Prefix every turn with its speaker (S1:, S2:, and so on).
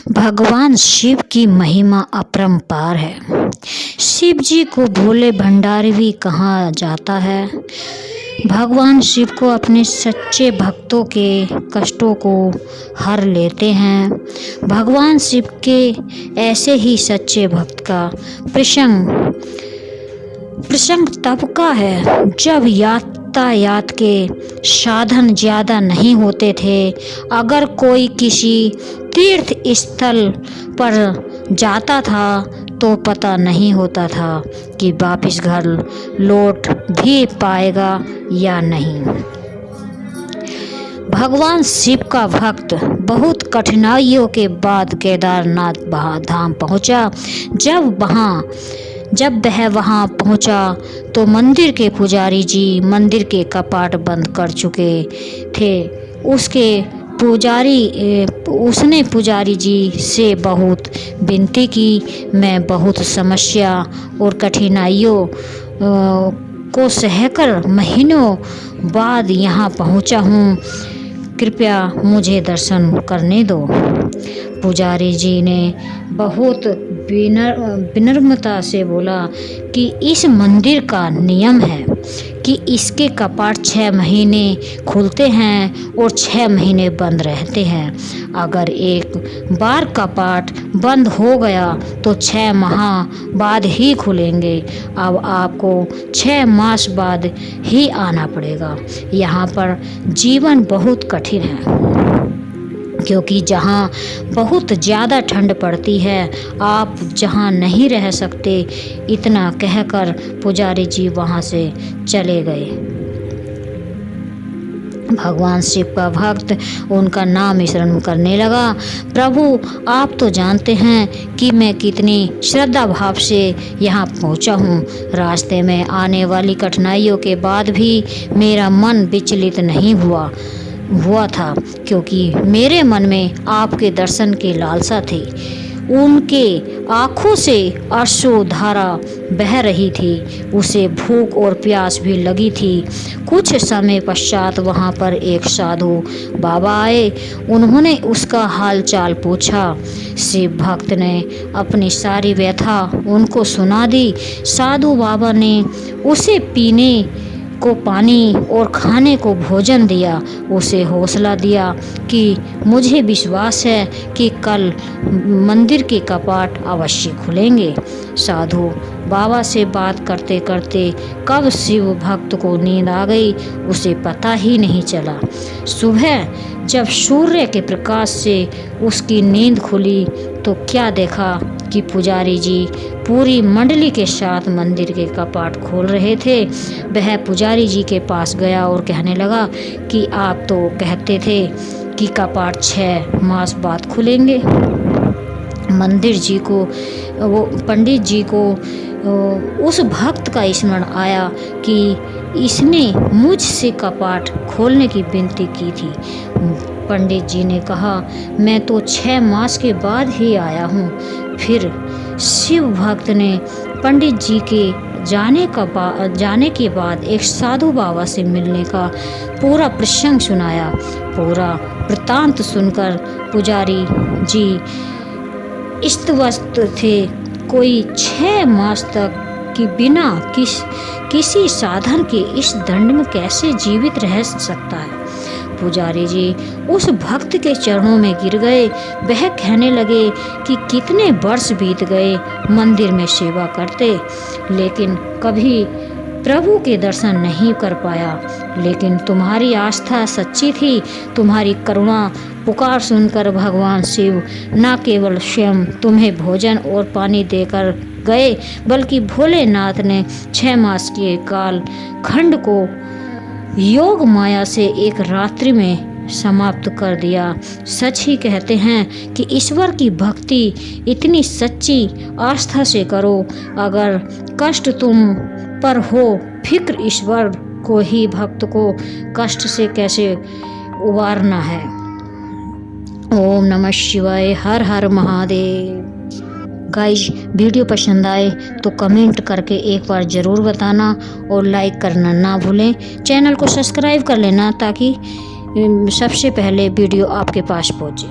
S1: भगवान शिव की महिमा अपरंपार है। शिव जी को भोले भंडारी भी कहा जाता है। भगवान शिव को अपने सच्चे भक्तों के कष्टों को हर लेते हैं। भगवान शिव के ऐसे ही सच्चे भक्त का प्रसंग तब का है जब यातायात के साधन ज़्यादा नहीं होते थे। अगर कोई किसी तीर्थ स्थल पर जाता था तो पता नहीं होता था कि वापस घर लौट भी पाएगा या नहीं। भगवान शिव का भक्त बहुत कठिनाइयों के बाद केदारनाथ धाम पहुंचा। जब वह वहां पहुंचा तो मंदिर के पुजारी जी मंदिर के कपाट बंद कर चुके थे। उसने पुजारी जी से बहुत विनती की, मैं बहुत समस्या और कठिनाइयों को सहकर महीनों बाद यहाँ पहुँचा हूँ, कृपया मुझे दर्शन करने दो। पुजारी जी ने बहुत विनम्रता से बोला कि इस मंदिर का नियम है कि इसके कपाट 6 महीने खुलते हैं और 6 महीने बंद रहते हैं। अगर एक बार कपाट बंद हो गया तो 6 माह बाद ही खुलेंगे। अब आपको 6 मास बाद ही आना पड़ेगा। यहाँ पर जीवन बहुत कठिन है क्योंकि जहाँ बहुत ज़्यादा ठंड पड़ती है, आप जहाँ नहीं रह सकते। इतना कहकर पुजारी जी वहाँ से चले गए। भगवान शिव का भक्त उनका नाम स्मरण करने लगा। प्रभु, आप तो जानते हैं कि मैं कितनी श्रद्धा भाव से यहाँ पहुँचा हूँ। रास्ते में आने वाली कठिनाइयों के बाद भी मेरा मन विचलित नहीं हुआ था क्योंकि मेरे मन में आपके दर्शन की लालसा थी। उनके आँखों से अश्रुधारा बह रही थी। उसे भूख और प्यास भी लगी थी। कुछ समय पश्चात वहाँ पर एक साधु बाबा आए। उन्होंने उसका हाल चाल पूछा। शिव भक्त ने अपनी सारी व्यथा उनको सुना दी। साधु बाबा ने उसे पीने को पानी और खाने को भोजन दिया। उसे हौसला दिया कि मुझे विश्वास है कि कल मंदिर के कपाट अवश्य खुलेंगे। साधु बाबा से बात करते करते कब शिव भक्त को नींद आ गई उसे पता ही नहीं चला। सुबह जब सूर्य के प्रकाश से उसकी नींद खुली तो क्या देखा कि पुजारी जी पूरी मंडली के साथ मंदिर के कपाट खोल रहे थे। वह पुजारी जी के पास गया और कहने लगा कि आप तो कहते थे कि कपाट 6 मास बाद खुलेंगे। पंडित जी को उस भक्त का स्मरण आया कि इसने मुझसे कपाट खोलने की विनती की थी। पंडित जी ने कहा, मैं तो 6 मास के बाद ही आया हूँ। फिर शिव भक्त ने पंडित जी के जाने के बाद एक साधु बाबा से मिलने का पूरा प्रसंग सुनाया। पूरा वृत्तांत सुनकर पुजारी जी स्तब्ध थे। कोई 6 मास तक कि बिना किसी साधन के इस दंड में कैसे जीवित रह सकता है। पुजारी जी उस भक्त के चरणों में गिर गए। वह कहने लगे कि कितने वर्ष बीत गए मंदिर में सेवा करते, लेकिन कभी प्रभु के दर्शन नहीं कर पाया। लेकिन तुम्हारी आस्था सच्ची थी। तुम्हारी करुणा पुकार सुनकर भगवान शिव न केवल स्वयं तुम्हें भोजन और पानी देकर गए, बल्कि भोलेनाथ ने 6 मास के काल खंड को योग माया से एक रात्रि में समाप्त कर दिया। सच ही कहते हैं कि ईश्वर की भक्ति इतनी सच्ची आस्था से करो। अगर कष्ट तुम पर हो, फिक्र ईश्वर को ही भक्त को कष्ट से कैसे उबारना है। ओम नमः शिवाय। हर हर महादेव। गाइस, वीडियो पसंद आए तो कमेंट करके एक बार ज़रूर बताना और लाइक करना ना भूलें। चैनल को सब्सक्राइब कर लेना ताकि सबसे पहले वीडियो आपके पास पहुंचे।